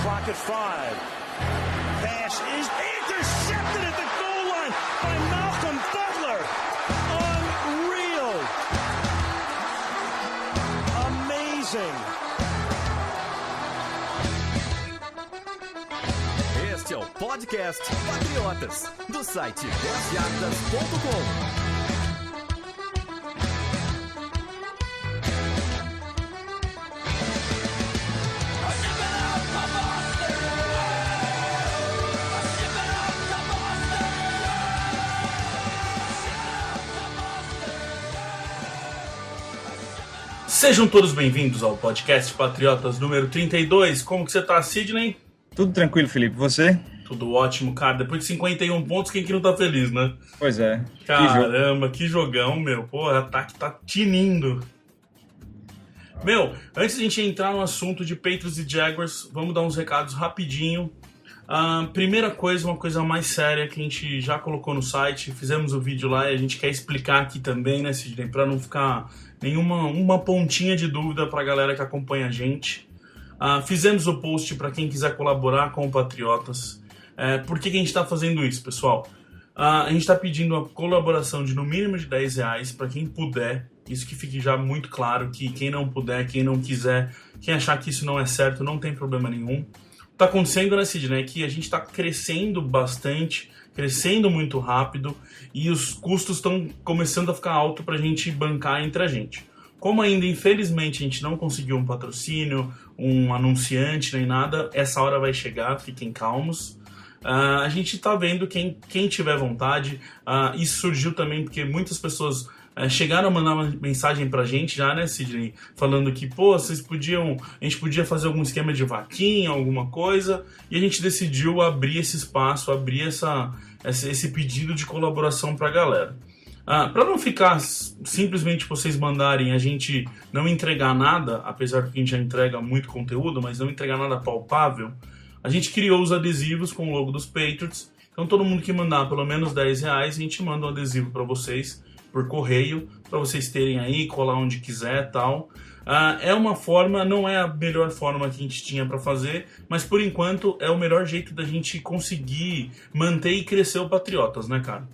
clock at 5. Pass is intercepted at the goal line by Malcolm Butler. Unreal. Amazing. Este é o podcast Patriotas, do site 10yardas.com. Sejam todos bem-vindos ao podcast Patriotas número 32. Como que você tá, Sidney? Tudo tranquilo, Felipe. Você? Tudo ótimo, cara. Depois de 51 pontos, quem que não tá feliz, né? Pois é. Caramba, que jogão, meu. Pô, o ataque tá tinindo. Meu, antes de a gente entrar no assunto de Patriots e Jaguars, vamos dar uns recados rapidinho. Primeira coisa, uma coisa mais séria que a gente já colocou no site, fizemos o vídeo lá e a gente quer explicar aqui também, né, Sidney, pra não ficar nenhuma pontinha de dúvida pra galera que acompanha a gente. Fizemos o post para quem quiser colaborar com o Patriotas. Por que a gente está fazendo isso, pessoal? A gente está pedindo a colaboração de no mínimo de R$10 para quem puder. Isso que fique já muito claro, que quem não puder, quem não quiser, quem achar que isso não é certo, não tem problema nenhum. Tá acontecendo, né, Sidney, que a gente está crescendo bastante, crescendo muito rápido e os custos estão começando a ficar alto para a gente bancar entre a gente. Como ainda, infelizmente, a gente não conseguiu um patrocínio, um anunciante nem nada, essa hora vai chegar, fiquem calmos. A gente tá vendo quem tiver vontade. Isso surgiu também porque muitas pessoas chegaram a mandar uma mensagem pra gente já, né, Sidney? Falando que, pô, a gente podia fazer algum esquema de vaquinha, alguma coisa, e a gente decidiu abrir esse espaço, abrir esse pedido de colaboração pra galera. Para não ficar simplesmente vocês mandarem a gente não entregar nada, apesar que a gente já entrega muito conteúdo, mas não entregar nada palpável, a gente criou os adesivos com o logo dos Patriots. Então todo mundo que mandar pelo menos R$10, a gente manda um adesivo para vocês por correio, para vocês terem aí, colar onde quiser e tal. É uma forma, não é a melhor forma que a gente tinha para fazer, mas por enquanto é o melhor jeito da gente conseguir manter e crescer o Patriotas, né, cara?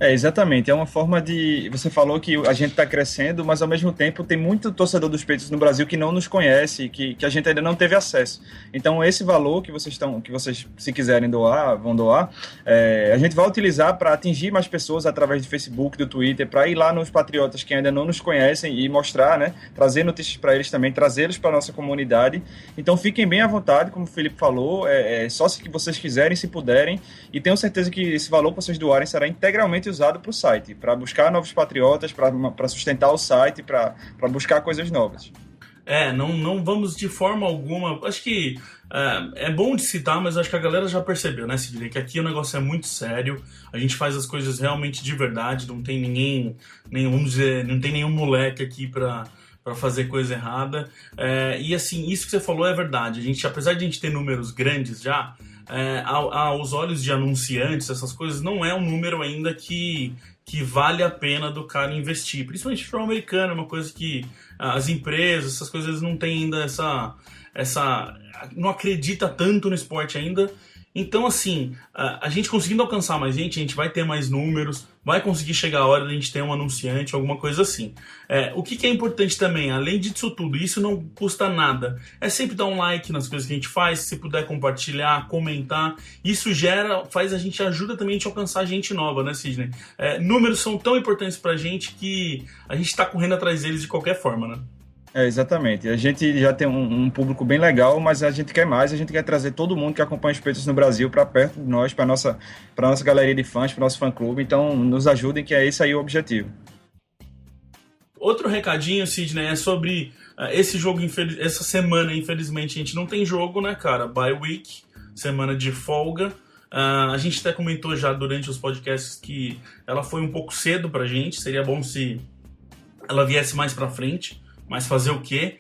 Exatamente, é uma forma de... Você falou que a gente está crescendo, mas ao mesmo tempo tem muito torcedor dos Patriots no Brasil que não nos conhece, que a gente ainda não teve acesso. Então esse valor que vocês, se quiserem doar, vão doar, a gente vai utilizar para atingir mais pessoas através do Facebook, do Twitter, para ir lá nos Patriotas que ainda não nos conhecem e mostrar, né, trazer notícias para eles também, trazê-los para a nossa comunidade. Então fiquem bem à vontade, como o Felipe falou, só se vocês quiserem, se puderem, e tenho certeza que esse valor que vocês doarem será integralmente usado para o site, para buscar novos patriotas, para sustentar o site, para buscar coisas novas. Não vamos de forma alguma... Acho que é bom de citar, mas acho que a galera já percebeu, né, Sidney? Que aqui o negócio é muito sério, a gente faz as coisas realmente de verdade, não tem não tem nenhum moleque aqui para fazer coisa errada. E assim, isso que você falou é verdade. A gente, apesar de a gente ter números grandes já, aos olhos de anunciantes, essas coisas, não é um número ainda que vale a pena do cara investir. Principalmente futebol americano, é uma coisa que as empresas, essas coisas não têm ainda não acredita tanto no esporte ainda. Então, assim, a gente conseguindo alcançar mais gente, a gente vai ter mais números, vai conseguir chegar a hora de a gente ter um anunciante, alguma coisa assim. O que é importante também, além disso tudo, isso não custa nada, é sempre dar um like nas coisas que a gente faz, se puder compartilhar, comentar, isso ajuda também a gente a alcançar gente nova, né, Sidney? Números são tão importantes pra gente que a gente tá correndo atrás deles de qualquer forma, né? Exatamente. A gente já tem um público bem legal, mas a gente quer mais, a gente quer trazer todo mundo que acompanha os Patriots no Brasil para perto de nós, para nossa galeria de fãs, para o nosso fã-clube. Então, nos ajudem, que é esse aí o objetivo. Outro recadinho, Sidney, é sobre esse jogo, essa semana, infelizmente, a gente não tem jogo, né, cara? Bye week, semana de folga. A gente até comentou já durante os podcasts que ela foi um pouco cedo pra gente, seria bom se ela viesse mais pra frente. Mas fazer o quê?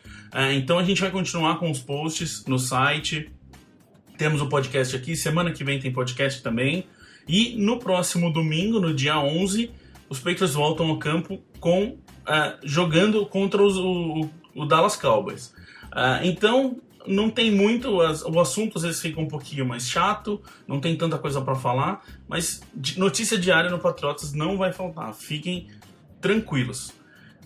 Então a gente vai continuar com os posts no site. Temos o podcast aqui. Semana que vem tem podcast também. E no próximo domingo, no dia 11, os Patriots voltam ao campo jogando contra o Dallas Cowboys. Então, não tem muito, o assunto às vezes fica um pouquinho mais chato, não tem tanta coisa para falar, mas notícia diária no Patriotas não vai faltar, fiquem tranquilos.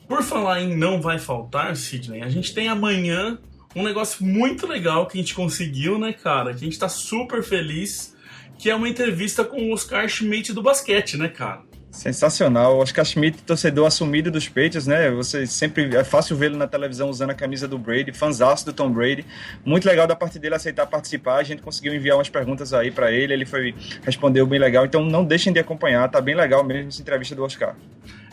Por falar em não vai faltar, Sidney, a gente tem amanhã um negócio muito legal que a gente conseguiu, né, cara, que a gente tá super feliz, que é uma entrevista com o Oscar Schmidt do basquete, né, cara? Sensacional. Oscar Schmidt, torcedor assumido dos Patriots, né? Você sempre é fácil vê-lo na televisão usando a camisa do Brady, fãzaço do Tom Brady. Muito legal da parte dele aceitar participar. A gente conseguiu enviar umas perguntas aí para ele, respondeu bem legal. Então não deixem de acompanhar, tá bem legal mesmo essa entrevista do Oscar.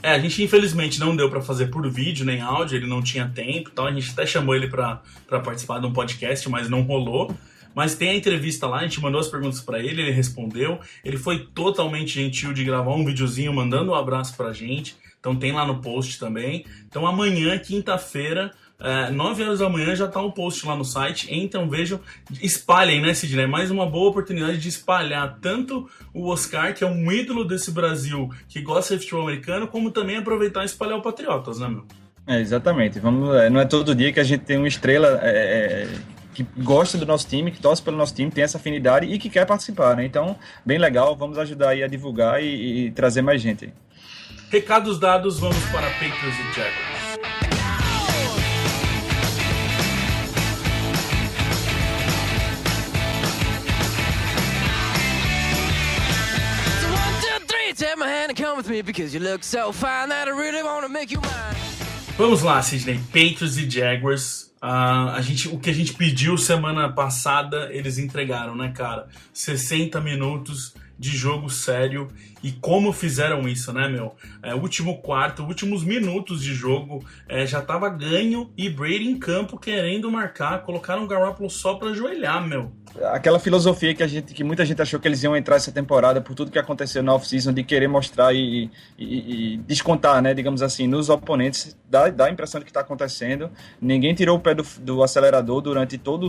A gente infelizmente não deu para fazer por vídeo nem áudio, ele não tinha tempo e tal. A gente até chamou ele para participar de um podcast, mas não rolou. Mas tem a entrevista lá, a gente mandou as perguntas para ele respondeu. Ele foi totalmente gentil de gravar um videozinho mandando um abraço pra gente. Então tem lá no post também. Então amanhã, quinta-feira, 9 horas da manhã, já tá um post lá no site. Então vejam, espalhem, né, Sidney? Mais uma boa oportunidade de espalhar tanto o Oscar, que é um ídolo desse Brasil que gosta de futebol americano, como também aproveitar e espalhar o Patriotas, né, meu? Exatamente. Não é todo dia que a gente tem uma estrela que gosta do nosso time, que torce pelo nosso time, tem essa afinidade e que quer participar, né? Então, bem legal, vamos ajudar aí a divulgar e trazer mais gente aí. Recados dados, vamos para Patriots e Jaguars. Vamos lá, Sidney, Patriots e Jaguars. O que a gente pediu semana passada, eles entregaram, né, cara? 60 minutos de jogo sério. E como fizeram isso, né, meu? Último quarto, últimos minutos de jogo, já tava ganho e Brady em campo querendo marcar. Colocaram o Garoppolo só pra ajoelhar, meu. Aquela filosofia que muita gente achou que eles iam entrar essa temporada por tudo que aconteceu na off-season, de querer mostrar e descontar, né, digamos assim, nos oponentes, dá a impressão de que está acontecendo. Ninguém tirou o pé do acelerador durante toda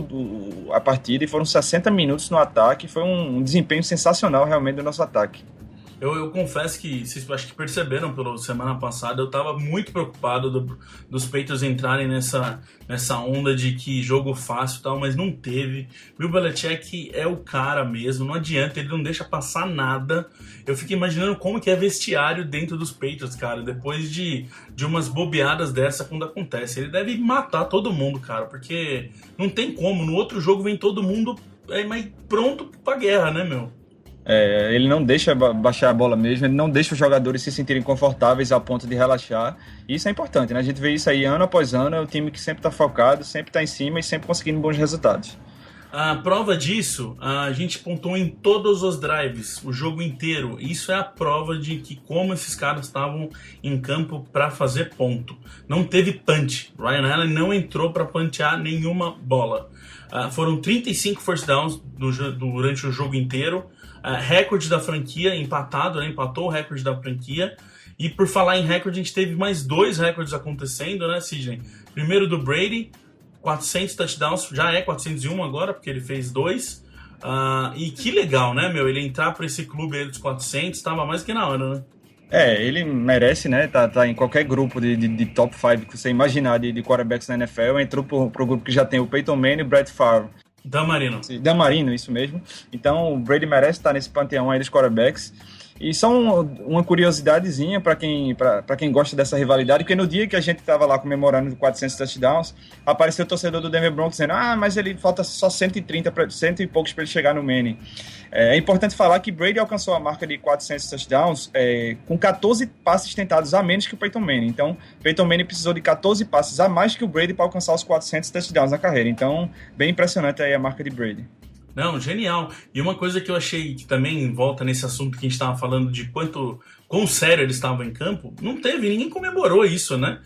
a partida e foram 60 minutos no ataque. Foi um desempenho sensacional realmente do nosso ataque. Eu confesso que vocês acho que perceberam pela semana passada, eu tava muito preocupado dos Patriots entrarem nessa onda de que jogo fácil e tal, mas não teve. Bill Belichick é o cara mesmo, não adianta, ele não deixa passar nada. Eu fico imaginando como que é vestiário dentro dos Patriots, cara, depois de umas bobeadas dessa quando acontece. Ele deve matar todo mundo, cara, porque não tem como, no outro jogo vem todo mundo mais pronto pra guerra, né, meu? Ele não deixa baixar a bola mesmo, ele não deixa os jogadores se sentirem confortáveis ao ponto de relaxar. E isso é importante, né? A gente vê isso aí ano após ano, é o time que sempre está focado, sempre está em cima e sempre conseguindo bons resultados. A prova disso, a gente pontuou em todos os drives, o jogo inteiro. Isso é a prova de que como esses caras estavam em campo para fazer ponto. Não teve punch. Ryan Allen não entrou para puntear nenhuma bola. Foram 35 first downs durante o jogo inteiro. Recorde da franquia, empatado, né? Empatou o recorde da franquia. E por falar em recorde, a gente teve mais 2 recordes acontecendo, né, Sidney? Primeiro do Brady, 400 touchdowns, já é 401 agora, porque ele fez 2. E que legal, né, meu? Ele entrar para esse clube aí dos 400, estava mais que na hora, né? Ele merece, né? Tá em qualquer grupo de top 5 que você imaginar de quarterbacks na NFL. Entrou pro grupo que já tem o Peyton Manning e o Brett Favre. Dan Marino, isso mesmo. Então o Brady merece estar nesse panteão aí dos quarterbacks. E só uma curiosidadezinha para quem gosta dessa rivalidade, porque no dia que a gente estava lá comemorando os 400 touchdowns, apareceu o torcedor do Denver Broncos dizendo: mas ele falta só 100 e poucos para ele chegar no Manning. É importante falar que Brady alcançou a marca de 400 touchdowns com 14 passes tentados a menos que o Peyton Manning. Então, Peyton Manning precisou de 14 passes a mais que o Brady para alcançar os 400 touchdowns na carreira. Então, bem impressionante aí a marca de Brady. Não, genial. E uma coisa que eu achei que também volta nesse assunto que a gente estava falando de quão sério ele estava em campo, não teve, ninguém comemorou isso, né?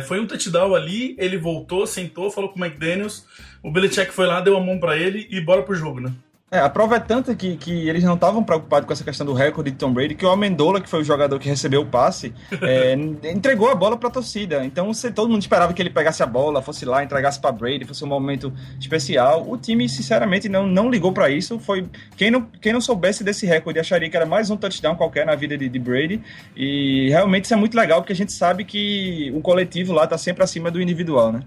Foi um touchdown ali, ele voltou, sentou, falou com o McDaniels, o Belichick foi lá, deu a mão para ele e bora pro jogo, né? A prova é tanta que eles não estavam preocupados com essa questão do recorde de Tom Brady, que o Amendola, que foi o jogador que recebeu o passe, entregou a bola para a torcida. Então todo mundo esperava que ele pegasse a bola, fosse lá, entregasse para Brady, fosse um momento especial. O time, sinceramente, não ligou para isso. Quem não soubesse desse recorde acharia que era mais um touchdown qualquer na vida de Brady. E realmente isso é muito legal, porque a gente sabe que o coletivo lá está sempre acima do individual, né?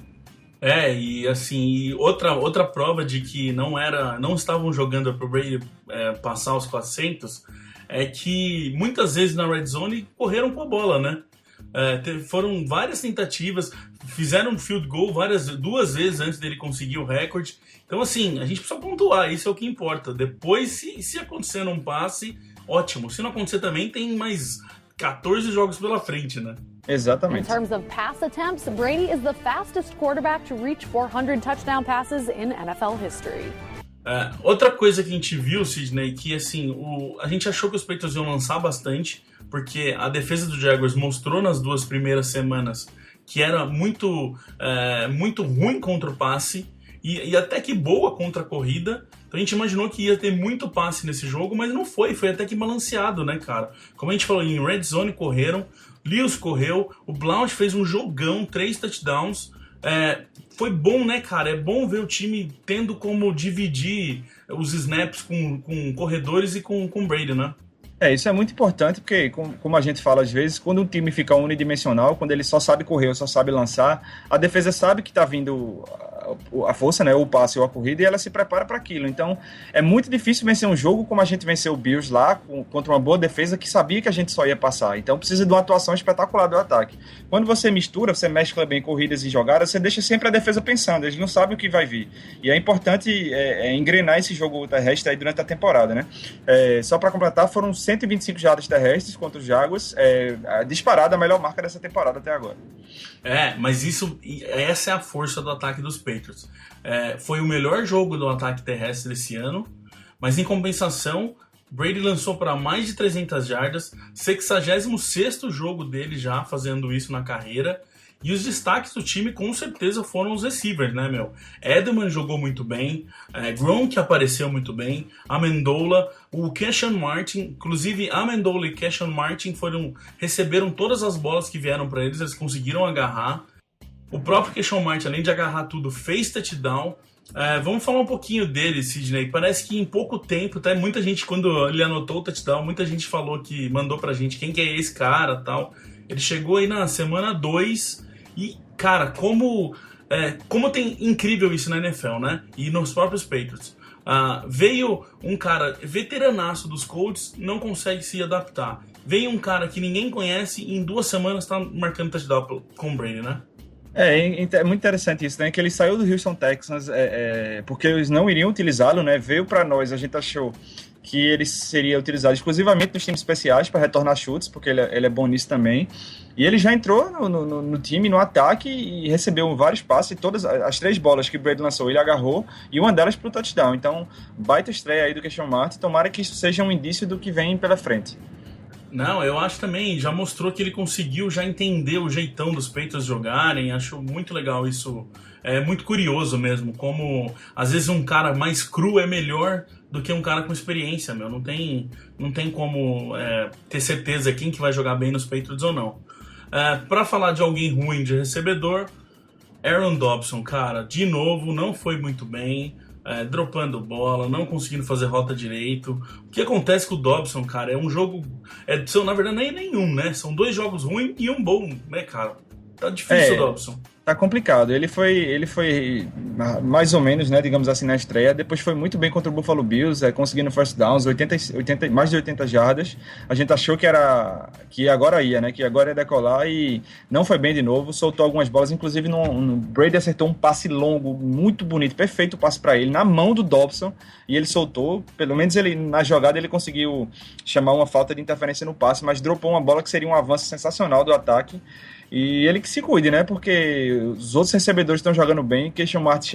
E assim, outra prova de que não estavam jogando para o Brady passar os 400 é que muitas vezes na red zone correram com a bola, né? Foram várias tentativas, fizeram um field goal duas vezes antes dele conseguir o recorde. Então assim, a gente precisa pontuar, isso é o que importa. Depois, se acontecer num passe, ótimo. Se não acontecer também, tem mais 14 jogos pela frente, né? Exatamente. In terms of pass attempts, Brady is the fastest quarterback to reach 400 touchdown passes in NFL history. Outra coisa que a gente viu, Sidney, que assim, a gente achou que os Patriots iam lançar bastante, porque a defesa do Jaguars mostrou nas 2 primeiras semanas que era muito ruim contra o passe e até que boa contra a corrida. Então a gente imaginou que ia ter muito passe nesse jogo, mas não foi até que balanceado, né, cara? Como a gente falou, em red zone correram, Lewis correu, o Blount fez um jogão, 3 touchdowns. Foi bom, né, cara? É bom ver o time tendo como dividir os snaps com corredores e com Brady, né? Isso é muito importante, porque, como a gente fala às vezes, quando um time fica unidimensional, quando ele só sabe correr ou só sabe lançar, a defesa sabe que está vindo a força, né, ou o passe ou a corrida, e ela se prepara para aquilo. Então, é muito difícil vencer um jogo como a gente venceu o Bills lá, contra uma boa defesa que sabia que a gente só ia passar. Então, precisa de uma atuação espetacular do ataque. Quando você você mescla bem corridas e jogadas, você deixa sempre a defesa pensando, eles não sabem o que vai vir. E é importante engrenar esse jogo terrestre aí durante a temporada, né? Só para completar, foram 125 jardas terrestres contra os Jaguars, disparada a melhor marca dessa temporada até agora. Mas essa é a força do ataque dos Patriots. Foi o melhor jogo do ataque terrestre desse ano, mas em compensação, Brady lançou para mais de 300 jardas, 66º jogo dele já fazendo isso na carreira, e os destaques do time com certeza foram os receivers, né, meu? Edelman jogou muito bem, Gronk apareceu muito bem, Amendola, o Keshawn Martin, inclusive Amendola e Keshawn Martin receberam todas as bolas que vieram para eles conseguiram agarrar. O próprio Keshawn Martin, além de agarrar tudo, fez touchdown. Vamos falar um pouquinho dele, Sidney. Parece que em pouco tempo, até muita gente, quando ele anotou o touchdown, muita gente mandou pra gente quem que é esse cara e tal. Ele chegou aí na semana 2 e, cara, como tem incrível isso na NFL, né? E nos próprios Patriots. Veio um cara veteranaço dos Colts, não consegue se adaptar. Veio um cara que ninguém conhece e em 2 semanas tá marcando touchdown com o Brady, né? É muito interessante isso, né? Que ele saiu do Houston Texans porque eles não iriam utilizá-lo, né? Veio para nós, a gente achou que ele seria utilizado exclusivamente nos times especiais para retornar chutes, porque ele é bom nisso também. E ele já entrou no time, no ataque, e recebeu vários passes, e todas as 3 bolas que o Brady lançou, ele agarrou, e uma delas para o touchdown. Então, baita estreia aí do Keshawn Martin, tomara que isso seja um indício do que vem pela frente. Não, eu acho também, já mostrou que ele conseguiu já entender o jeitão dos Patriots jogarem, acho muito legal isso, é muito curioso mesmo, como às vezes um cara mais cru é melhor do que um cara com experiência, meu, não tem como ter certeza quem que vai jogar bem nos Patriots ou não. Pra falar de alguém ruim de recebedor, Aaron Dobson, cara, de novo, não foi muito bem, dropando bola, não conseguindo fazer rota direito. O que acontece com o Dobson, cara, é um jogo... na verdade, não é nenhum, né? São 2 jogos ruins e um bom, né, cara? Tá difícil o Dobson. Tá complicado. Ele foi mais ou menos, né, digamos assim, na estreia. Depois foi muito bem contra o Buffalo Bills, conseguindo first downs, mais de 80 jardas. A gente achou que agora ia, né, que agora ia decolar, e não foi bem de novo. Soltou algumas bolas, inclusive no Brady acertou um passe longo, muito bonito, perfeito passe para ele, na mão do Dobson, e ele soltou. Pelo menos na jogada ele conseguiu chamar uma falta de interferência no passe, mas dropou uma bola que seria um avanço sensacional do ataque. E ele que se cuide, né? Porque os outros recebedores estão jogando bem, Keshawn Martin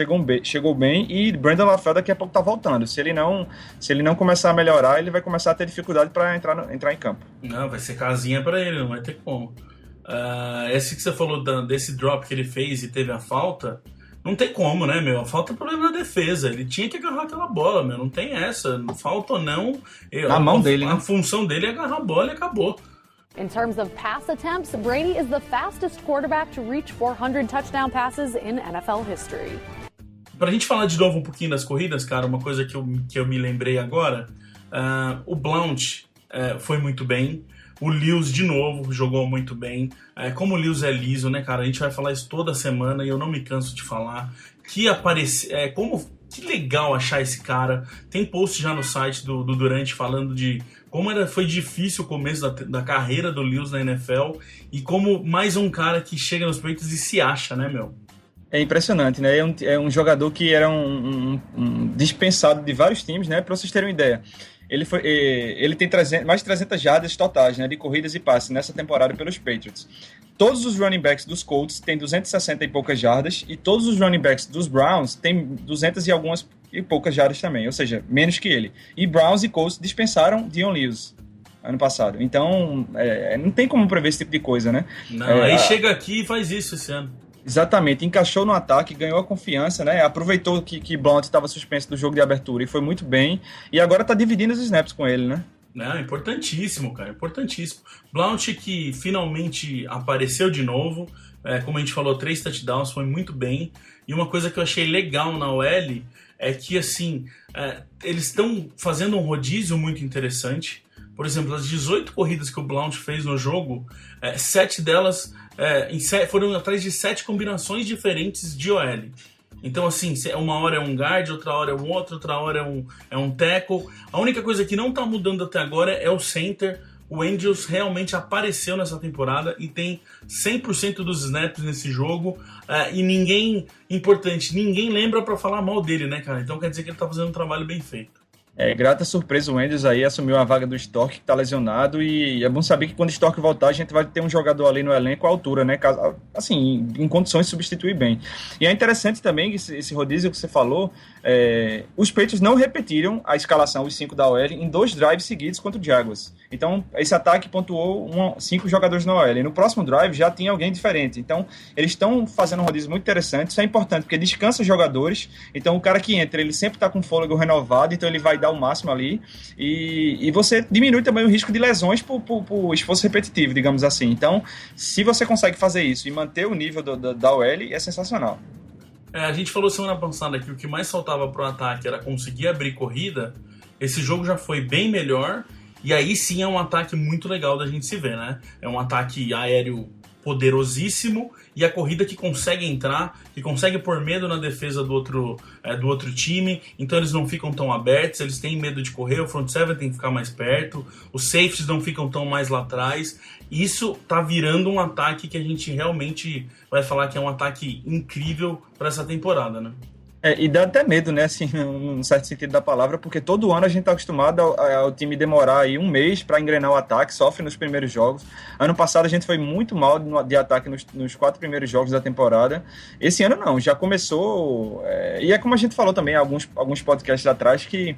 chegou bem, e Brandon LaFell daqui a pouco tá voltando. Se ele não começar a melhorar, ele vai começar a ter dificuldade para entrar em campo. Não, vai ser casinha para ele, não vai ter como. Esse que você falou desse drop que ele fez e teve a falta, não tem como, né, meu? A falta é problema da defesa. Ele tinha que agarrar aquela bola, meu. Não tem essa. Falta ou não. Na mão dele, né? A função dele é agarrar a bola e acabou. In terms of pass attempts, Brady is the fastest quarterback to reach 400 touchdown passes in NFL history. Pra gente falar de novo um pouquinho das corridas, cara, uma coisa que eu me lembrei agora, o Blount foi muito bem, O Lewis, de novo, jogou muito bem. Como o Lewis é liso, né, cara? A gente vai falar isso toda semana e eu não me canso de falar. Que legal achar esse cara. Tem post já no site do Durant falando de como foi difícil o começo da carreira do Lewis na NFL e como mais um cara que chega nos peitos e se acha, né, meu? É impressionante, né? É um jogador que era um dispensado de vários times, né? Para vocês terem uma ideia. Ele tem mais de 300 jardas totais, né, de corridas e passes nessa temporada pelos Patriots. Todos os running backs dos Colts têm 260 e poucas jardas e todos os running backs dos Browns têm 200 e algumas e poucas jardas também, ou seja, menos que ele. E Browns e Colts dispensaram Dion Lewis ano passado. Então, não tem como prever esse tipo de coisa, né? Não, aí chega aqui e faz isso esse ano. Exatamente, encaixou no ataque, ganhou a confiança, né? Aproveitou que Blount estava suspenso do jogo de abertura e foi muito bem. E agora tá dividindo os snaps com ele, né? Não, importantíssimo, cara, importantíssimo. Blount que finalmente apareceu de novo, como a gente falou, 3 touchdowns, foi muito bem. E uma coisa que eu achei legal na OL é que, assim, eles estão fazendo um rodízio muito interessante. Por exemplo, as 18 corridas que o Blount fez no jogo, 7 delas foram atrás de 7 combinações diferentes de OL. Então, assim, uma hora é um guard, outra hora é um outro, outra hora é um tackle. A única coisa que não tá mudando até agora é o center. O Andrews realmente apareceu nessa temporada e tem 100% dos snaps nesse jogo. E ninguém lembra pra falar mal dele, né, cara? Então quer dizer que ele tá fazendo um trabalho bem feito. Grata surpresa, o Andrews aí assumiu a vaga do Stork, que tá lesionado, e é bom saber que quando o Stork voltar, a gente vai ter um jogador ali no elenco à altura, né? Assim, em condições de substituir bem. E é interessante também esse rodízio que você falou, os Patriots não repetiram a escalação, os 5 da OL, em 2 drives seguidos contra o Jaguars. Então, esse ataque pontuou 5 jogadores na OL. E no próximo drive já tinha alguém diferente. Então, eles estão fazendo um rodízio muito interessante. Isso é importante, porque descansa os jogadores. Então, o cara que entra, ele sempre está com fôlego renovado, então ele vai dar o máximo ali. E você diminui também o risco de lesões por esforço repetitivo, digamos assim. Então, se você consegue fazer isso e manter o nível da OL, é sensacional. A gente falou semana passada que o que mais faltava para o ataque era conseguir abrir corrida. Esse jogo já foi bem melhor. E aí sim é um ataque muito legal da gente se ver, né? É um ataque aéreo poderosíssimo e a corrida que consegue entrar, que consegue pôr medo na defesa do outro time, então eles não ficam tão abertos, eles têm medo de correr, o front seven tem que ficar mais perto, os safeties não ficam tão mais lá atrás. Isso tá virando um ataque que a gente realmente vai falar que é um ataque incrível para essa temporada, né? E dá até medo, né, assim, num certo sentido da palavra, porque todo ano a gente está acostumado ao time demorar aí um mês para engrenar o ataque, sofre nos primeiros jogos. Ano passado a gente foi muito mal de ataque nos 4 primeiros jogos da temporada. Esse ano não, já começou, e é como a gente falou também alguns podcasts atrás, que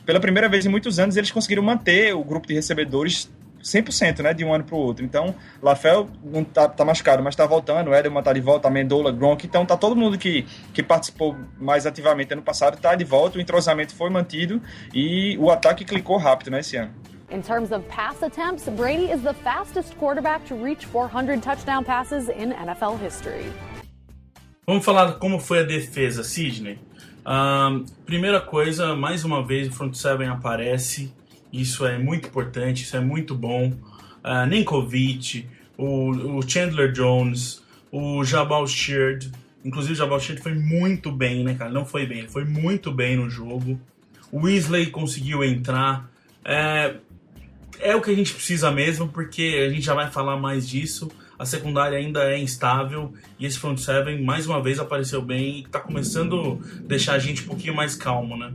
pela primeira vez em muitos anos eles conseguiram manter o grupo de recebedores 100%, né, de um ano para o outro. Então, Lafell não tá machucado, mas tá voltando, o Edelman tá de volta, Amendola, Gronk, então tá todo mundo que participou mais ativamente ano passado tá de volta, o entrosamento foi mantido e o ataque clicou rápido, né, esse ano. In terms of pass attempts, Brady is the fastest quarterback to reach 400 touchdown passes in NFL history. Vamos falar como foi a defesa, Sidney. Primeira coisa, mais uma vez o front seven aparece. Isso é muito importante, isso é muito bom. Ninkovic, o Chandler Jones, o Jabal Sheard. Inclusive o Jabal Sheard foi muito bem, né, cara? Não foi bem, ele foi muito bem no jogo. O Weasley conseguiu entrar. É o que a gente precisa mesmo, porque a gente já vai falar mais disso. A secundária ainda é instável e esse front seven, mais uma vez, apareceu bem e tá começando a deixar a gente um pouquinho mais calmo, né?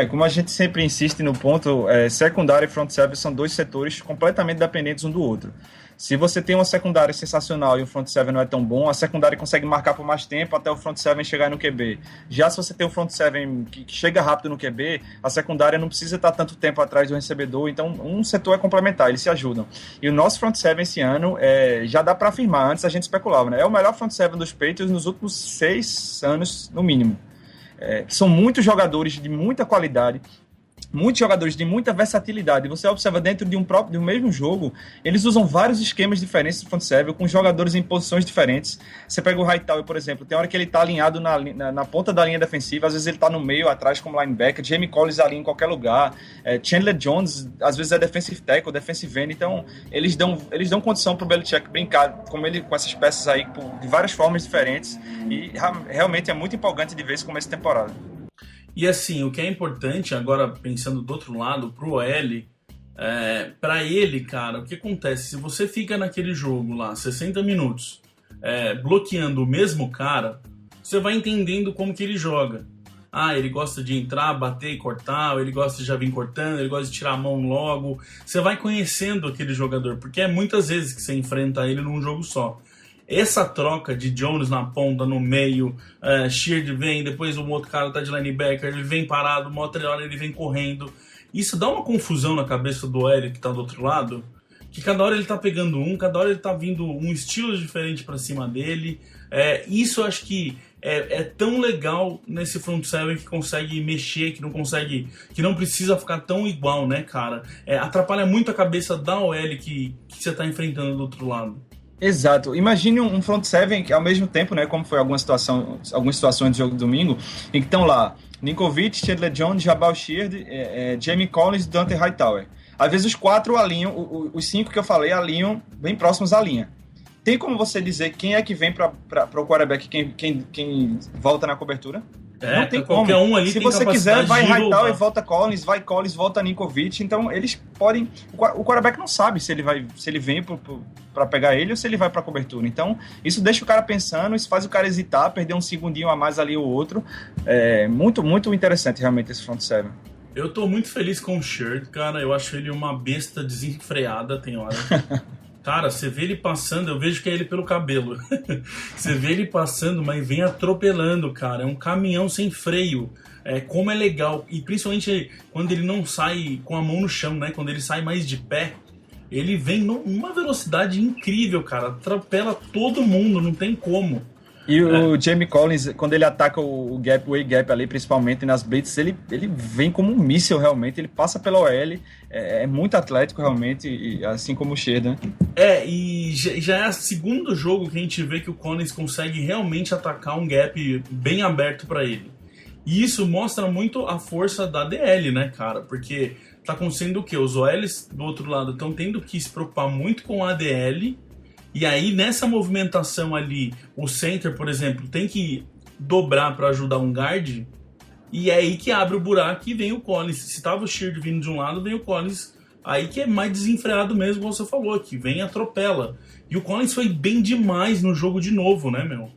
Como a gente sempre insiste no ponto, secundária e front seven são 2 setores completamente dependentes um do outro. Se você tem uma secundária sensacional e o front seven não é tão bom, a secundária consegue marcar por mais tempo até o front seven chegar no QB. Já se você tem um front seven que chega rápido no QB, a secundária não precisa estar tanto tempo atrás do recebedor, então um setor é complementar, eles se ajudam. E o nosso front seven esse ano, já dá para afirmar, antes a gente especulava, né? É o melhor front seven dos Patriots nos últimos 6 anos, no mínimo. São muitos jogadores de muita qualidade. muitos jogadores de muita versatilidade. Você observa dentro de um mesmo jogo, eles usam vários esquemas diferentes do front seven, com jogadores em posições diferentes. Você pega o Hightower, por exemplo, tem hora que ele está alinhado na ponta da linha defensiva, às vezes ele está no meio, atrás como linebacker, Jamie Collins ali em qualquer lugar, Chandler Jones, às vezes é defensive tackle, defensive end, então eles dão condição para o Belichick brincar com essas peças aí de várias formas diferentes, e realmente é muito empolgante de ver esse começo de temporada. E assim, o que é importante, agora pensando do outro lado, pro OL, pra ele, cara, o que acontece? Se você fica naquele jogo lá, 60 minutos, bloqueando o mesmo cara, você vai entendendo como que ele joga. Ah, ele gosta de entrar, bater e cortar, ou ele gosta de já vir cortando, ele gosta de tirar a mão logo. Você vai conhecendo aquele jogador, porque é muitas vezes que você enfrenta ele num jogo só. Essa troca de Jones na ponta, no meio, Sheard vem, depois um outro cara tá de linebacker, ele vem parado, uma outra hora ele vem correndo. Isso dá uma confusão na cabeça do OL que tá do outro lado, que cada hora ele tá pegando cada hora ele tá vindo um estilo diferente pra cima dele. Isso eu acho que é tão legal nesse front seven, que consegue mexer, que não precisa ficar tão igual, né, cara? Atrapalha muito a cabeça da OL que você tá enfrentando do outro lado. Exato. Imagine um front seven que, ao mesmo tempo, né, como foi algumas situações do jogo de domingo, em que estão lá Ninkovich, Chandler Jones, Jabal Sheard, Jamie Collins e Dante Hightower. Às vezes os 4 alinham, os 5 que eu falei alinham bem próximos à linha. Tem como você dizer quem é que vem para o quarterback, quem volta na cobertura? Não tem como. Um ali se tem você quiser, vai Hightower, e volta Collins, vai Collins, volta Ninkovich. Então eles podem. O quarterback não sabe se ele vem para pegar ele ou se ele vai para cobertura. Então isso deixa o cara pensando, isso faz o cara hesitar, perder um segundinho a mais ali ou outro. Muito, muito interessante realmente esse front seven. Eu tô muito feliz com o Sheard, cara. Eu acho ele uma besta desenfreada, tem hora. Cara, você vê ele passando, eu vejo que é ele pelo cabelo. Você vê ele passando, mas vem atropelando, cara. É um caminhão sem freio. Como é legal. E principalmente quando ele não sai com a mão no chão, né? Quando ele sai mais de pé, ele vem numa velocidade incrível, cara. Atropela todo mundo, não tem como. E o Jamie Collins, quando ele ataca o A-gap ali, principalmente nas blitz, ele vem como um míssil realmente, ele passa pela OL, é muito atlético realmente, assim como o Sheard, né? E já é o segundo jogo que a gente vê que o Collins consegue realmente atacar um gap bem aberto para ele. E isso mostra muito a força da DL, né, cara? Porque tá acontecendo o quê? Os OLs do outro lado estão tendo que se preocupar muito com a DL. E aí, nessa movimentação ali, o center, por exemplo, tem que dobrar para ajudar um guard, e é aí que abre o buraco e vem o Collins. Se tava o Sheard vindo de um lado, vem o Collins, aí que é mais desenfreado mesmo, como você falou, que vem e atropela. E o Collins foi bem demais no jogo de novo, né, meu?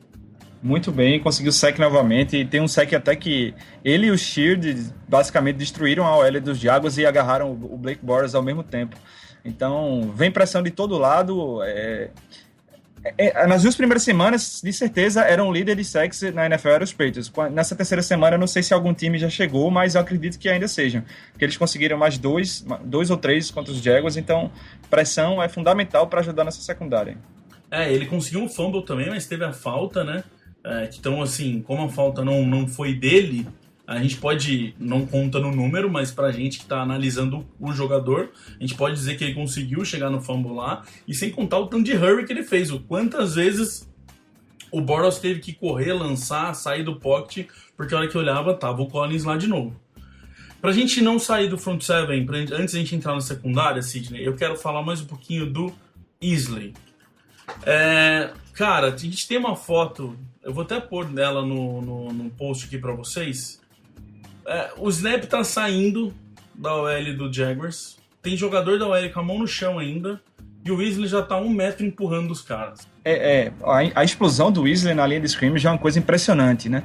Muito bem, conseguiu sec novamente, e tem um sec até que ele e o Sheard basicamente destruíram a OL dos Jaguars e agarraram o Blake Bortles ao mesmo tempo. Então, vem pressão de todo lado. Nas 2 primeiras semanas, de certeza, eram líder de sacks na NFL, eram os Patriots. Nessa terceira semana, eu não sei se algum time já chegou, mas eu acredito que ainda sejam. Porque eles conseguiram mais 2 ou 3 contra os Jaguars, então pressão é fundamental para ajudar nessa secundária. Ele conseguiu um fumble também, mas teve a falta, né? Então, assim, como a falta não foi dele, a gente pode, não conta no número, mas pra gente que tá analisando o jogador, a gente pode dizer que ele conseguiu chegar no fumble lá, e sem contar o tanto de hurry que ele fez, quantas vezes o Bortles teve que correr, lançar, sair do pocket, porque a hora que olhava, tava o Collins lá de novo. Pra gente não sair do front seven, antes da gente entrar na secundária, Sidney, eu quero falar mais um pouquinho do Easley. Cara, a gente tem uma foto, eu vou até pôr nela no post aqui pra vocês. O snap tá saindo da OL do Jaguars. Tem jogador da OL com a mão no chão ainda. E o Easley já tá 1 metro empurrando os caras. A explosão do Easley na linha de scrimmage é uma coisa impressionante, né?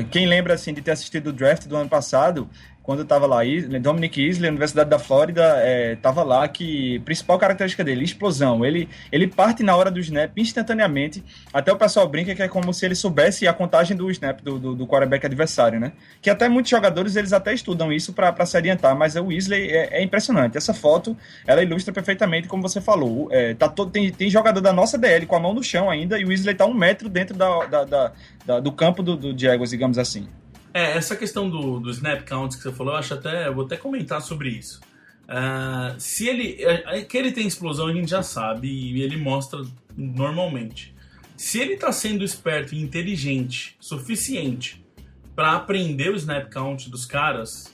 Quem lembra assim, de ter assistido o draft do ano passado, quando estava lá, Dominic Easley, Universidade da Flórida, estava lá, que principal característica dele, explosão. Ele parte na hora do snap instantaneamente, até o pessoal brinca que é como se ele soubesse a contagem do snap do quarterback adversário, né? Que até muitos jogadores, eles até estudam isso para se adiantar, mas o Easley é impressionante. Essa foto, ela ilustra perfeitamente como você falou. Tem jogador da nossa DL com a mão no chão ainda, e o Easley está 1 metro dentro do campo do Jaguars, digamos assim. Essa questão do snap count que você falou, eu vou até comentar sobre isso. Se que ele tem explosão, a gente já sabe e ele mostra normalmente. Se ele tá sendo esperto e inteligente suficiente para aprender o snap count dos caras,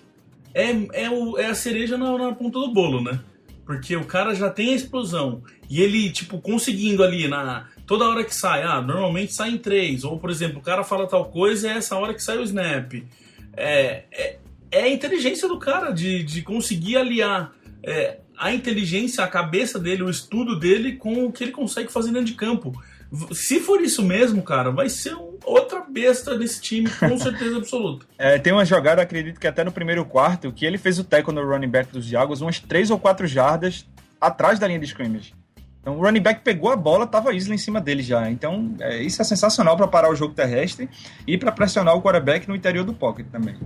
é a cereja na ponta do bolo, né? Porque o cara já tem a explosão e ele, tipo, conseguindo ali toda hora que sai, normalmente sai em 3, ou por exemplo, o cara fala tal coisa e é essa hora que sai o snap. É a inteligência do cara de conseguir aliar a inteligência, a cabeça dele, o estudo dele com o que ele consegue fazer dentro de campo. Se for isso mesmo, cara, vai ser outra besta desse time, com certeza absoluta. Tem uma jogada, acredito que até no primeiro quarto, que ele fez o tackle no running back dos Jaguars umas 3 ou 4 jardas atrás da linha de scrimmage. Então o running back pegou a bola, tava Isla em cima dele já. Então isso é sensacional para parar o jogo terrestre e para pressionar o quarterback no interior do pocket também.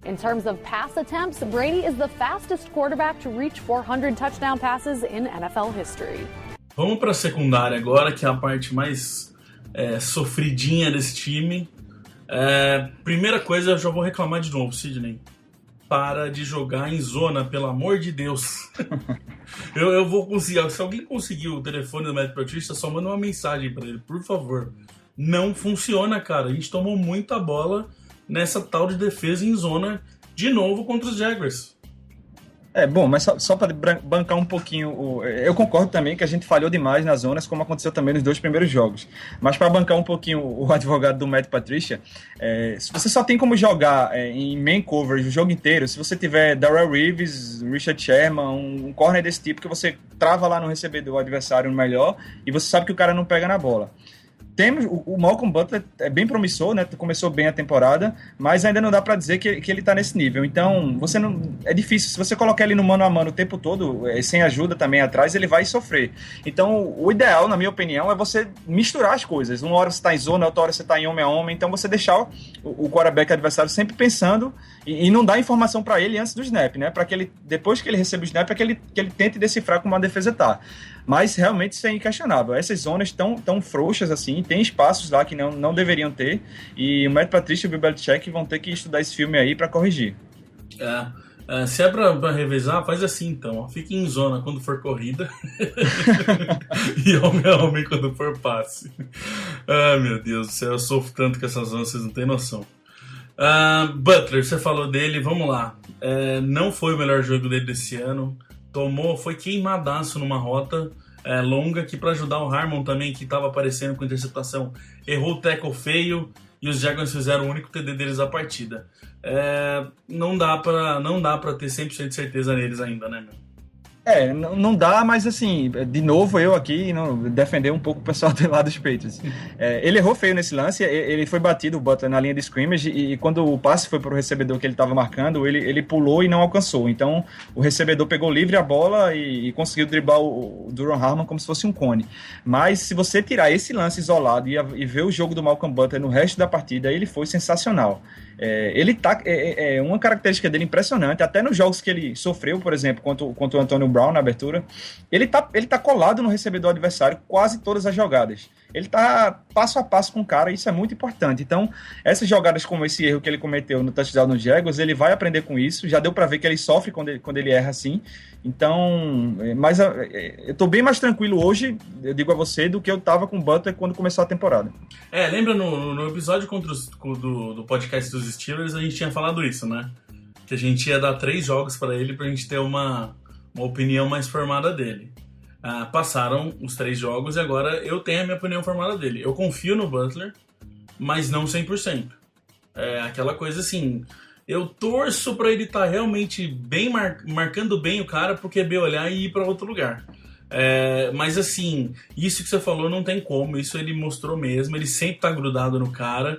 In terms of pass attempts, Brady is the fastest quarterback to reach 400 touchdown passes in NFL history. Vamos para a secundária agora, que é a parte mais sofridinha desse time. Primeira coisa, eu já vou reclamar de novo, Sidney. Para de jogar em zona, pelo amor de Deus. eu vou conseguir. Se alguém conseguir o telefone do Matt Patricia, só manda uma mensagem para ele, por favor. Não funciona, cara. A gente tomou muita bola nessa tal de defesa em zona de novo contra os Jaguars. Bom, mas só para bancar um pouquinho, eu concordo também que a gente falhou demais nas zonas, como aconteceu também nos 2 primeiros jogos. Mas para bancar um pouquinho o advogado do Matt Patricia, se você só tem como jogar em man coverage o jogo inteiro, se você tiver Darrell Reeves, Richard Sherman, um corner desse tipo, que você trava lá no recebedor adversário melhor e você sabe que o cara não pega na bola. Temos o Malcolm Butler, é bem promissor, né? Começou bem a temporada, mas ainda não dá para dizer que ele tá nesse nível. Então, é difícil. Se você colocar ele no mano a mano o tempo todo, sem ajuda também atrás, ele vai sofrer. Então, o ideal, na minha opinião, é você misturar as coisas. Uma hora você tá em zona, outra hora você tá em homem a homem. Então, você deixar o quarterback adversário sempre pensando e não dar informação para ele antes do snap, né? Para que ele, depois que ele recebe o snap, é que ele tente decifrar como a defesa tá. Mas realmente isso é inquestionável. Essas zonas estão frouxas assim, tem espaços lá que não deveriam ter, e o Matt Patricia e o Bill Belichick vão ter que estudar esse filme aí para corrigir. Se é pra revezar, faz assim então. Fique em zona quando for corrida e homem a homem quando for passe. Meu Deus do céu, eu sofro tanto com essas zonas, vocês não têm noção. Butler, você falou dele, vamos lá. Não foi o melhor jogo dele desse ano. Foi queimadaço numa rota longa, que para ajudar o Harmon também, que estava aparecendo com interceptação, errou o tackle feio e os Jaguars fizeram o único TD deles da partida. Não dá pra ter 100% de certeza neles ainda, né, meu? Não dá, mas assim, de novo eu aqui defender um pouco o pessoal do lado dos Patriots. Ele errou feio nesse lance, ele foi batido, o Butler, na linha de scrimmage, e quando o passe foi para o recebedor que ele estava marcando, ele pulou e não alcançou. Então o recebedor pegou livre a bola e conseguiu driblar o Duron Harmon como se fosse um cone. Mas se você tirar esse lance isolado e ver o jogo do Malcolm Butler no resto da partida, ele foi sensacional. Ele tá, uma característica dele impressionante, até nos jogos que ele sofreu, por exemplo, contra o Antonio Brown na abertura, ele tá colado no recebedor adversário quase todas as jogadas. Ele tá passo a passo com o cara, e isso é muito importante. Então, essas jogadas como esse erro que ele cometeu no touchdown no Jaguars, ele vai aprender com isso. Já deu para ver que ele sofre quando ele erra assim. Então, mas eu tô bem mais tranquilo hoje, eu digo a você, do que eu tava com o Butler quando começou a temporada. Lembra no episódio do podcast dos Steelers, a gente tinha falado isso, né? Que a gente ia dar 3 jogos para ele pra gente ter uma opinião mais formada dele. Passaram os 3 jogos e agora eu tenho a minha opinião formada dele. Eu confio no Butler, mas não 100%. Aquela coisa assim, eu torço pra ele estar realmente bem marcando bem o cara pro QB olhar e ir pra outro lugar. Mas assim, isso que você falou não tem como, isso ele mostrou mesmo, ele sempre tá grudado no cara.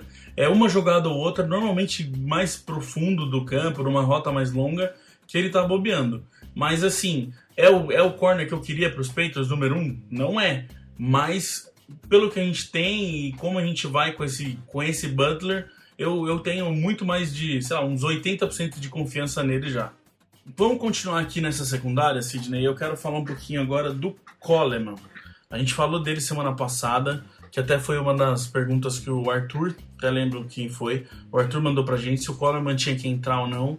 Uma jogada ou outra, normalmente mais profundo do campo, numa rota mais longa, que ele tá bobeando. Mas assim, é o corner que eu queria para os Patriots, número 1? Não é. Mas, pelo que a gente tem e como a gente vai com esse Butler, eu tenho muito mais de, uns 80% de confiança nele já. Vamos continuar aqui nessa secundária, Sidney. Eu quero falar um pouquinho agora do Coleman. A gente falou dele semana passada. que até foi uma das perguntas que o Arthur, até lembro quem foi, o Arthur mandou pra gente se o Coleman tinha que entrar ou não.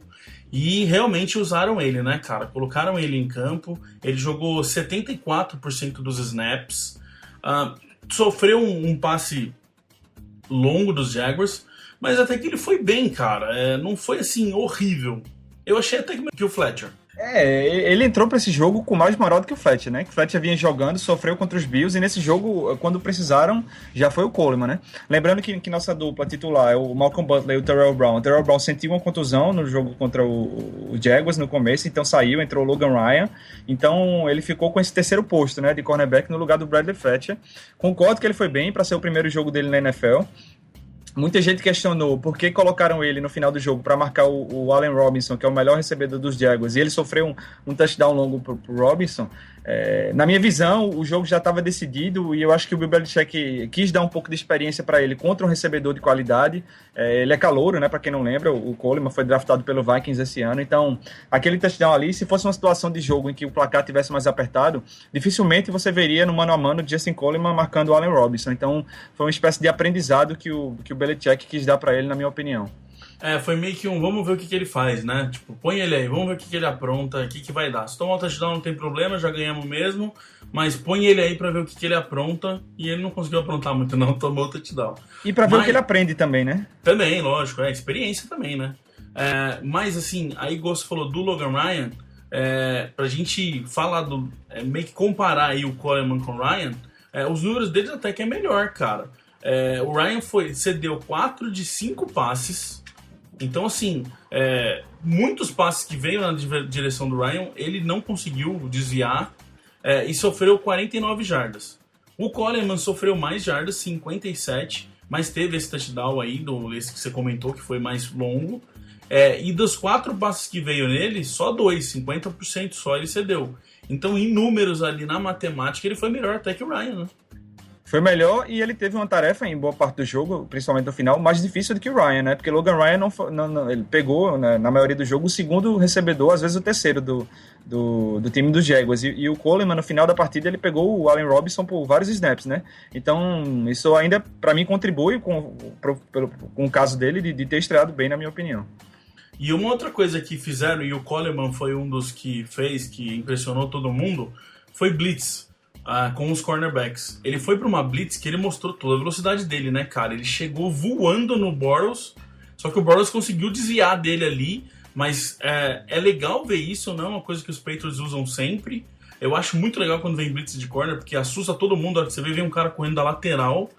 E realmente usaram ele, né, cara? Colocaram ele em campo, ele jogou 74% dos snaps, sofreu um passe longo dos Jaguars, mas até que ele foi bem, cara. Não foi, assim, horrível. Eu achei até que o Fletcher. Ele entrou para esse jogo com mais moral do que o Fletcher, né? Que o Fletcher vinha jogando, sofreu contra os Bills, e nesse jogo, quando precisaram, já foi o Coleman, né? Lembrando que nossa dupla titular é o Malcolm Butler e o Terrell Brown. O Terrell Brown sentiu uma contusão no jogo contra o Jaguars no começo, então saiu, entrou o Logan Ryan. Então ele ficou com esse terceiro posto, né, de cornerback no lugar do Bradley Fletcher. Concordo que ele foi bem para ser o primeiro jogo dele na NFL. Muita gente questionou por que colocaram ele no final do jogo para marcar o Allen Robinson, que é o melhor recebedor dos Jaguars, e ele sofreu um touchdown longo pro Robinson. Na minha visão, o jogo já estava decidido, e eu acho que o Bill Belichick quis dar um pouco de experiência para ele contra um recebedor de qualidade. Ele é calouro, né? Para quem não lembra, o Coleman foi draftado pelo Vikings esse ano. Então, aquele touchdown ali, se fosse uma situação de jogo em que o placar tivesse mais apertado, dificilmente você veria no mano a mano Justin Coleman marcando o Allen Robinson. Então, foi uma espécie de aprendizado que o Belichick quis dar para ele, na minha opinião. Foi meio que vamos ver o que ele faz, né? Tipo, põe ele aí, vamos ver o que ele apronta, o que vai dar. Se tomar o touchdown não tem problema, já ganhamos mesmo, mas põe ele aí pra ver o que ele apronta, e ele não conseguiu aprontar muito não, tomou o touchdown. E pra ver o que ele aprende também, né? Também, lógico, experiência também, né? Mas assim, aí você falou do Logan Ryan, pra gente falar meio que comparar aí o Coleman com o Ryan, os números deles até que é melhor, cara. O Ryan cedeu 4 de 5 passes. Então, assim, muitos passes que veio na direção do Ryan, ele não conseguiu desviar e sofreu 49 jardas. O Coleman sofreu mais jardas, 57, mas teve esse touchdown aí, esse que você comentou, que foi mais longo. E dos 4 passes que veio nele, só 2, 50% só ele cedeu. Então, em números ali na matemática, ele foi melhor até que o Ryan, né? Foi melhor, e ele teve uma tarefa em boa parte do jogo, principalmente no final, mais difícil do que o Ryan, né? Porque o Logan Ryan ele pegou, né, na maioria do jogo, o segundo recebedor, às vezes o terceiro do time dos Jaguars. E o Coleman, no final da partida, ele pegou o Allen Robinson por vários snaps, né? Então, isso ainda, para mim, contribui com o caso dele de ter estreado bem, na minha opinião. E uma outra coisa que fizeram, e o Coleman foi um dos que fez, que impressionou todo mundo, foi blitz. Com os cornerbacks. Ele foi para uma blitz que ele mostrou toda a velocidade dele, né, cara? Ele chegou voando no Bortles, só que o Bortles conseguiu desviar dele ali, mas é legal ver isso, não é uma coisa que os Patriots usam sempre. Eu acho muito legal quando vem blitz de corner, porque assusta todo mundo. A hora que você vê um cara correndo da lateral,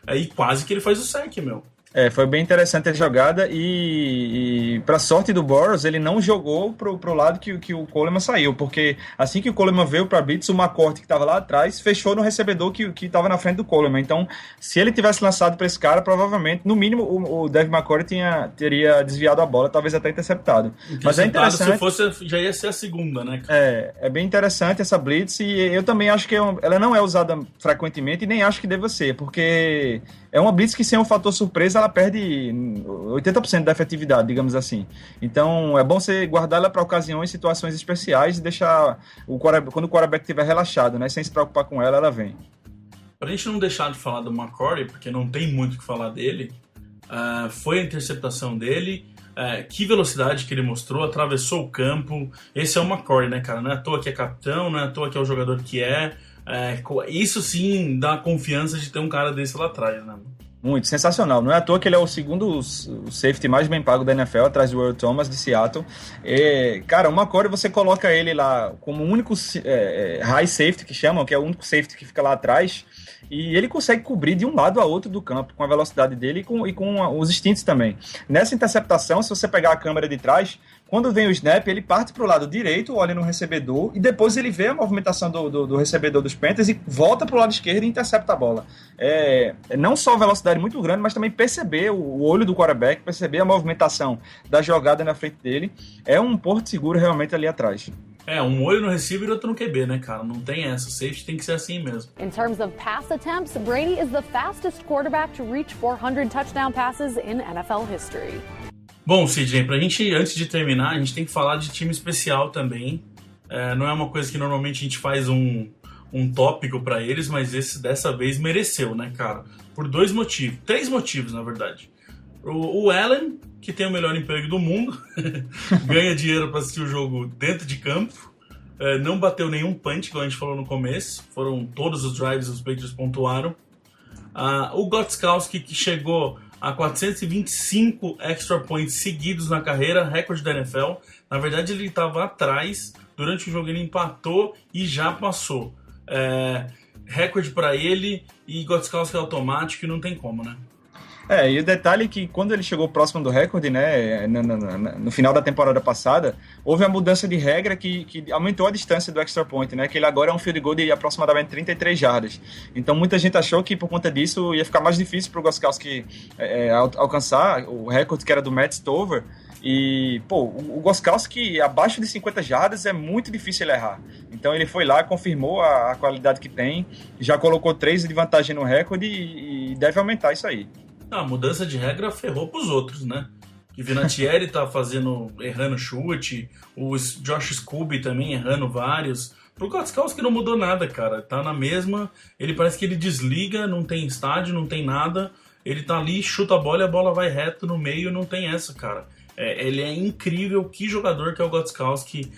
aí quase que ele faz o sack, meu. Foi bem interessante a jogada, e para sorte do Bortles, ele não jogou pro lado que o Coleman saiu, porque assim que o Coleman veio para blitz, o McCourty, que estava lá atrás, fechou no recebedor que estava na frente do Coleman. Então, se ele tivesse lançado para esse cara, provavelmente, no mínimo, o Devin McCourty teria desviado a bola, talvez até interceptado. Mas é interessante. Se fosse, já ia ser a segunda, né? É bem interessante essa blitz, e eu também acho que ela não é usada frequentemente, e nem acho que deva ser, porque é uma blitz que, sem um fator surpresa, ela perde 80% da efetividade, digamos assim. Então, é bom você guardar ela para ocasiões, situações especiais, e deixar quando o quarterback estiver relaxado, né, sem se preocupar com ela, ela vem. Pra gente não deixar de falar do McCourty, porque não tem muito o que falar dele, foi a interceptação dele, que velocidade que ele mostrou, atravessou o campo. Esse é o McCourty, né, cara? Não é à toa que é capitão, não é à toa que é o jogador que isso sim dá confiança de ter um cara desse lá atrás, né? Muito, sensacional. Não é à toa que ele é o segundo safety mais bem pago da NFL, atrás do Earl Thomas, de Seattle. Cara, o McCourty, você coloca ele lá como o único high safety, que chamam, que é o único safety que fica lá atrás, e ele consegue cobrir de um lado a outro do campo, com a velocidade dele e com os instintos também. Nessa interceptação, se você pegar a câmera de trás, quando vem o snap, ele parte para o lado direito, olha no recebedor, e depois ele vê a movimentação do recebedor dos Panthers e volta para o lado esquerdo e intercepta a bola. Não só a velocidade muito grande, mas também perceber o olho do quarterback, perceber a movimentação da jogada na frente dele. É um porto seguro realmente ali atrás. Um olho no receiver e outro no QB, né, cara? Não tem essa. O safety tem que ser assim mesmo. In terms of pass attempts, Brady is the fastest quarterback to reach 400 touchdown passes in NFL history. Bom, Sidney, pra gente, antes de terminar, a gente tem que falar de time especial também. Não é uma coisa que normalmente a gente faz um um tópico para eles, mas esse dessa vez mereceu, né, cara? Por 3 motivos, na verdade. O Allen, que tem o melhor emprego do mundo, ganha dinheiro para assistir o jogo dentro de campo, não bateu nenhum punch, como a gente falou no começo, foram todos os drives os Patriots pontuaram. O Gostkowski, que chegou a 425 extra points seguidos na carreira, recorde da NFL. Na verdade, ele estava atrás, durante o jogo ele empatou e já passou. Recorde para ele, e Gostkowski é automático e não tem como, né? E o detalhe é que quando ele chegou próximo do recorde, né, no final da temporada passada, houve a mudança de regra que aumentou a distância do extra point, né, que ele agora é um field goal de aproximadamente 33 jardas. Então muita gente achou que por conta disso ia ficar mais difícil para o Gostkowski alcançar o recorde que era do Matt Stover. E, o Gostkowski abaixo de 50 jardas é muito difícil ele errar. Então ele foi lá, confirmou a qualidade que tem, já colocou 3 de vantagem no recorde e deve aumentar isso aí. A mudança de regra ferrou pros outros, né? Que Vinatieri tá errando chute, o Josh Scooby também errando vários. Pro Gostkowski não mudou nada, cara. Tá na mesma, ele parece que ele desliga, não tem estádio, não tem nada. Ele tá ali, chuta a bola e a bola vai reto no meio, não tem essa, cara. Ele é incrível, que jogador que é o Gostkowski,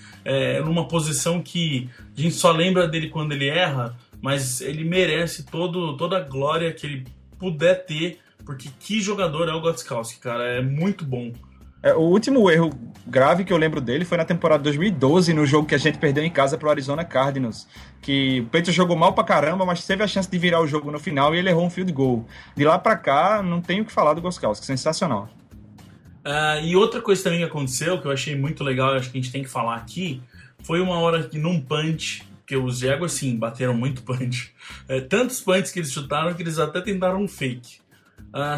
numa posição que a gente só lembra dele quando ele erra, mas ele merece toda a glória que ele puder ter, porque que jogador é o Gostkowski, cara, é muito bom. O último erro grave que eu lembro dele foi na temporada 2012, no jogo que a gente perdeu em casa pro Arizona Cardinals, que o Patriots jogou mal pra caramba, mas teve a chance de virar o jogo no final e ele errou um field goal. De lá pra cá, não tenho o que falar do Gostkowski, sensacional. E outra coisa também que aconteceu, que eu achei muito legal, acho que a gente tem que falar aqui, foi uma hora que num punch, que os Jaguars, sim, bateram muito punch, tantos punts que eles chutaram que eles até tentaram um fake.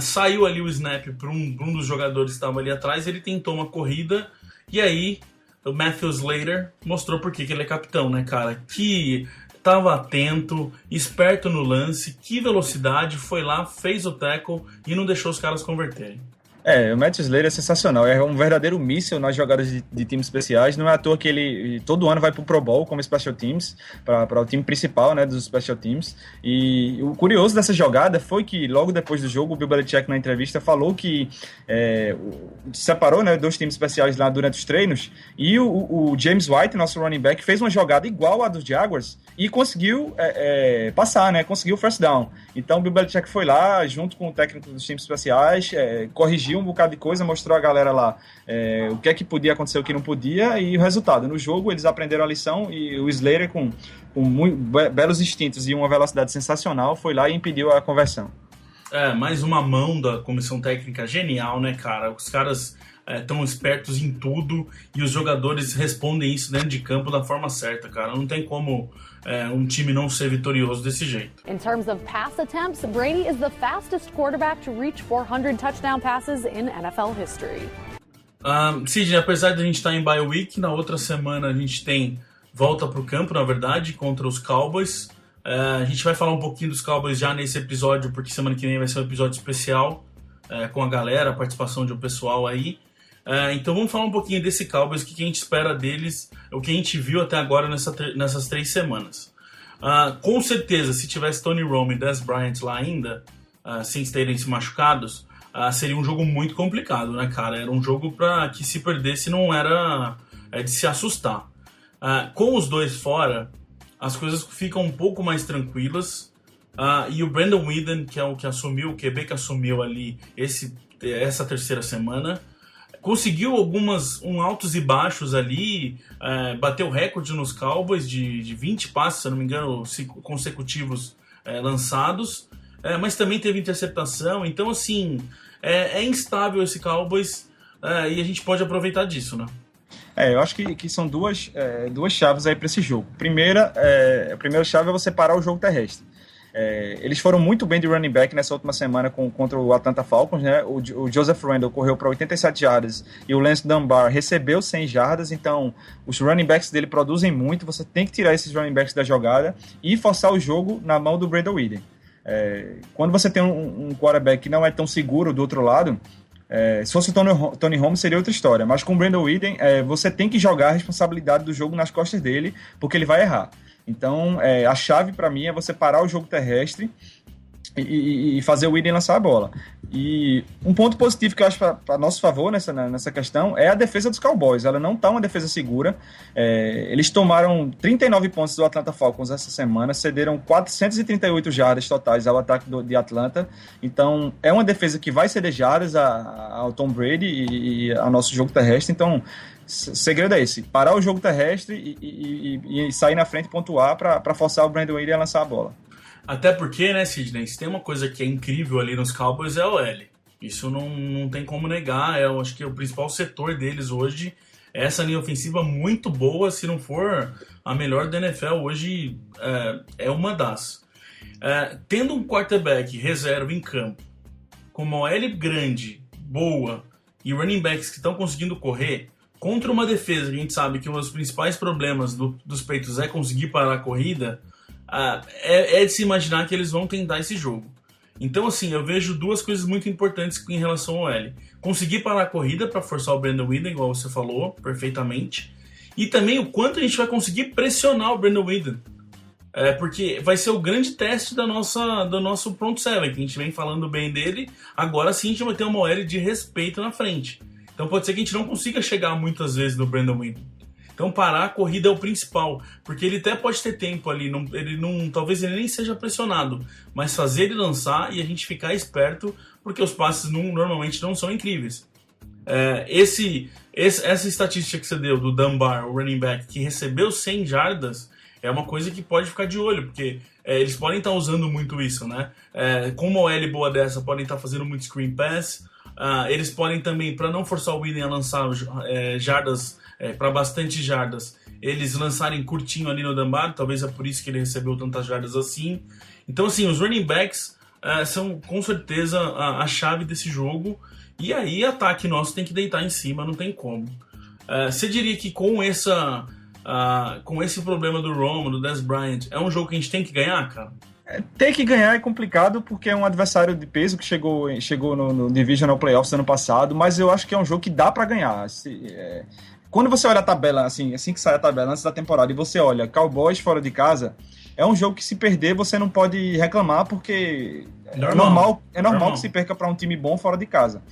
Saiu ali o snap para um dos jogadores que estava ali atrás, ele tentou uma corrida, e aí o Matthew Slater mostrou por que ele é capitão, né, cara? Que estava atento, esperto no lance, que velocidade, foi lá, fez o tackle e não deixou os caras converterem. O Matt Slater é sensacional, é um verdadeiro míssil nas jogadas de times especiais, não é à toa que ele todo ano vai pro Pro Bowl como Special Teams, para o time principal, né, dos Special Teams, e o curioso dessa jogada foi que logo depois do jogo o Bill Belichick na entrevista falou que separou, né, 2 times especiais lá durante os treinos, e o James White, nosso running back, fez uma jogada igual à dos Jaguars e conseguiu passar, né, conseguiu o first down. Então o Bill Belichick foi lá, junto com o técnico dos times especiais, corrigiu um bocado de coisa, mostrou a galera lá o que é que podia acontecer, o que não podia, e o resultado. No jogo eles aprenderam a lição e o Slater, com muito belos instintos e uma velocidade sensacional, foi lá e impediu a conversão. Mais uma mão da comissão técnica genial, né, cara? Os caras estão espertos em tudo e os jogadores respondem isso dentro de campo da forma certa, cara. Não tem como um time não ser vitorioso desse jeito. In terms of pass attempts, Brady is the fastest quarterback to reach 400 touchdown passes in NFL history. Sidney, apesar de a gente estar em bye week, na outra semana a gente tem volta pro campo, na verdade, contra os Cowboys. A gente vai falar um pouquinho dos Cowboys já nesse episódio, porque semana que vem vai ser um episódio especial com a galera, a participação de um pessoal aí. Então vamos falar um pouquinho desse Cowboys, o que a gente espera deles, o que a gente viu até agora nessas 3 semanas. Com certeza, se tivesse Tony Romo e Dez Bryant lá ainda, sem terem se machucados, seria um jogo muito complicado, né, cara? Era um jogo para que se perdesse não era de se assustar. Com os dois fora, as coisas ficam um pouco mais tranquilas, e o Brandon Whedon, que é o que assumiu, o QB que assumiu ali essa 3ª semana, conseguiu altos e baixos ali, bateu recorde nos Cowboys de 20 passes, se eu não me engano, consecutivos lançados, mas também teve interceptação. Então, assim, é instável esse Cowboys, e a gente pode aproveitar disso, né? Eu acho que são duas chaves aí para esse jogo. A primeira chave é você parar o jogo terrestre. Eles foram muito bem de running back nessa última semana contra o Atlanta Falcons, né? O Joseph Randle correu para 87 jardas e o Lance Dunbar recebeu 100 jardas, então os running backs dele produzem muito. Você tem que tirar esses running backs da jogada e forçar o jogo na mão do Brandon Whedon. Quando você tem um quarterback que não é tão seguro do outro lado, se fosse o Tony Holmes seria outra história, mas com o Brandon Whedon você tem que jogar a responsabilidade do jogo nas costas dele, porque ele vai errar. Então, a chave para mim é você parar o jogo terrestre e fazer o Willian lançar a bola. E um ponto positivo que eu acho para nosso favor nessa questão é a defesa dos Cowboys. Ela não está uma defesa segura. Eles tomaram 39 pontos do Atlanta Falcons essa semana, cederam 438 jardas totais ao ataque de Atlanta. Então, é uma defesa que vai ceder jardas ao Tom Brady e ao nosso jogo terrestre. Então, o segredo é esse: parar o jogo terrestre e sair na frente e pontuar para forçar o Brandon Williams a lançar a bola. Até porque, né, Sidney, se tem uma coisa que é incrível ali nos Cowboys é o L. Isso não tem como negar. Eu acho que o principal setor deles hoje é essa linha ofensiva muito boa. Se não for a melhor da NFL hoje, é uma das. Tendo um quarterback reserva em campo, com uma OL grande, boa, e running backs que estão conseguindo correr, contra uma defesa que a gente sabe que um dos principais problemas dos Patriots é conseguir parar a corrida, é de se imaginar que eles vão tentar esse jogo. Então, assim, eu vejo duas coisas muito importantes em relação ao L. Conseguir parar a corrida para forçar o Brandon Williams, igual você falou perfeitamente, e também o quanto a gente vai conseguir pressionar o Brandon Williams. Porque vai ser o grande teste do nosso front seven, que a gente vem falando bem dele. Agora sim a gente vai ter uma OL de respeito na frente. Então pode ser que a gente não consiga chegar muitas vezes no Brandon Williams. Então parar a corrida é o principal, porque ele até pode ter tempo ali, talvez ele nem seja pressionado, mas fazer ele lançar e a gente ficar esperto, porque os passes normalmente não são incríveis. Essa estatística que você deu do Dunbar, o running back, que recebeu 100 jardas, é uma coisa que pode ficar de olho, porque eles podem estar usando muito isso, né? Com uma OL boa dessa, podem estar fazendo muito screen pass. Eles podem também, para não forçar o William a lançar jardas, para bastante jardas, eles lançarem curtinho ali no Dunbar, talvez é por isso que ele recebeu tantas jardas assim. Então, assim, os running backs são com certeza a chave desse jogo, e aí ataque nosso tem que deitar em cima, não tem como. Você diria que com esse problema do Romo, do Dez Bryant, é um jogo que a gente tem que ganhar, cara? Ter que ganhar é complicado porque é um adversário de peso que chegou no Divisional Playoffs ano passado, mas eu acho que é um jogo que dá para ganhar. Quando você olha a tabela, assim que sai a tabela antes da temporada, e você olha Cowboys fora de casa, é um jogo que se perder você não pode reclamar, porque é normal que se perca para um time bom fora de casa.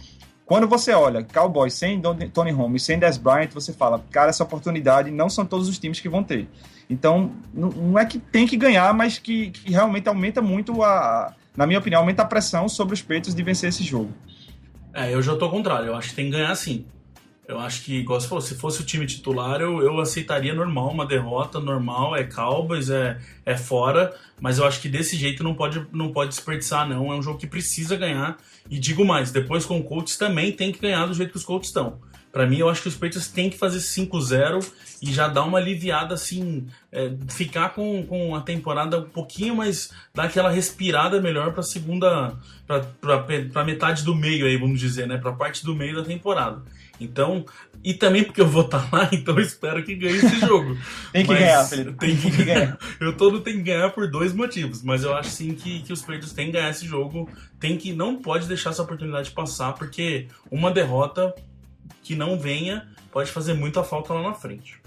Quando você olha Cowboys sem Tony Romo e sem Dez Bryant, você fala, cara, essa oportunidade não são todos os times que vão ter. Então, não é que tem que ganhar, mas que realmente aumenta muito, na minha opinião, aumenta a pressão sobre os Patriots de vencer esse jogo. Eu já tô ao contrário, eu acho que tem que ganhar sim. Eu acho que, igual você falou, se fosse o time titular, eu aceitaria normal, uma derrota normal, Cowboys, é fora, mas eu acho que desse jeito não pode desperdiçar, não. É um jogo que precisa ganhar, e digo mais, depois com o Colts também tem que ganhar do jeito que os Colts estão. Pra mim, eu acho que os Patriots têm que fazer 5-0 e já dar uma aliviada, assim, ficar com a temporada um pouquinho mais, dar aquela respirada melhor pra segunda, pra metade do meio aí, vamos dizer, né, pra parte do meio da temporada. Então, e também porque eu vou estar lá, então eu espero que ganhe esse jogo. Tem que ganhar, Felipe. Tem que ganhar. Eu tenho que ganhar por 2 motivos, mas eu acho sim que os Patriots têm que ganhar esse jogo, não pode deixar essa oportunidade passar, porque uma derrota que não venha pode fazer muita falta lá na frente.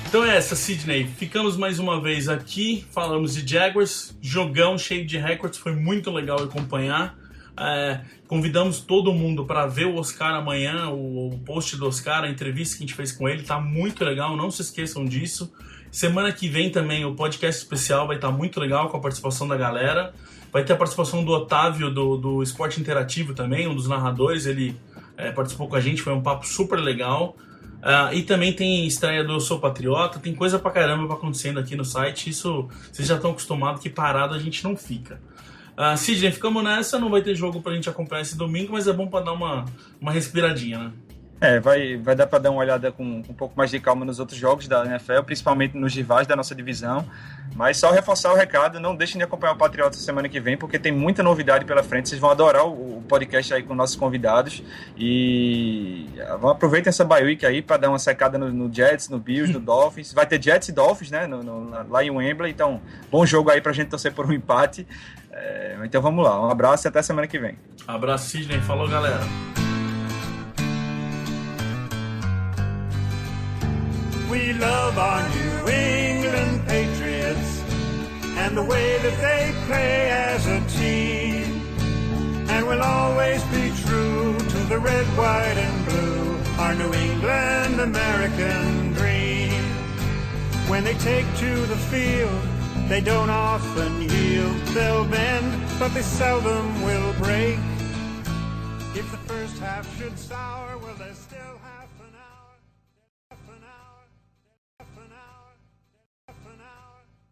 Então é essa, Sidney. Ficamos mais uma vez aqui, falamos de Jaguars, jogão cheio de recordes, foi muito legal acompanhar. Convidamos todo mundo para ver o Oscar amanhã, o post do Oscar, a entrevista que a gente fez com ele, tá muito legal, não se esqueçam disso. Semana que vem também o podcast especial vai estar muito legal com a participação da galera. Vai ter a participação do Otávio do Esporte Interativo também, um dos narradores, ele participou com a gente, foi um papo super legal. E também tem estreia do Eu Sou Patriota, tem coisa pra caramba acontecendo aqui no site, isso vocês já estão acostumados que parado a gente não fica. Sidney, ficamos nessa, não vai ter jogo pra gente acompanhar esse domingo, mas é bom pra dar uma respiradinha, né? Vai dar para dar uma olhada com um pouco mais de calma nos outros jogos da NFL, principalmente nos rivais da nossa divisão. Mas só reforçar o recado, não deixem de acompanhar o Patriotas semana que vem, porque tem muita novidade pela frente. Vocês vão adorar o podcast aí com nossos convidados. E aproveitem essa bye week aí para dar uma secada no Jets, no Bills, no Dolphins. Vai ter Jets e Dolphins, né, lá em Wembley. Então, bom jogo aí pra gente torcer por um empate. Então vamos lá, um abraço e até semana que vem. Abraço, Sidney. Falou, galera. We love our New England Patriots and the way that they play as a team. And we'll always be true to the red, white, and blue, our New England American dream. When they take to the field, they don't often yield. They'll bend, but they seldom will break. If the first half should sour, well, there's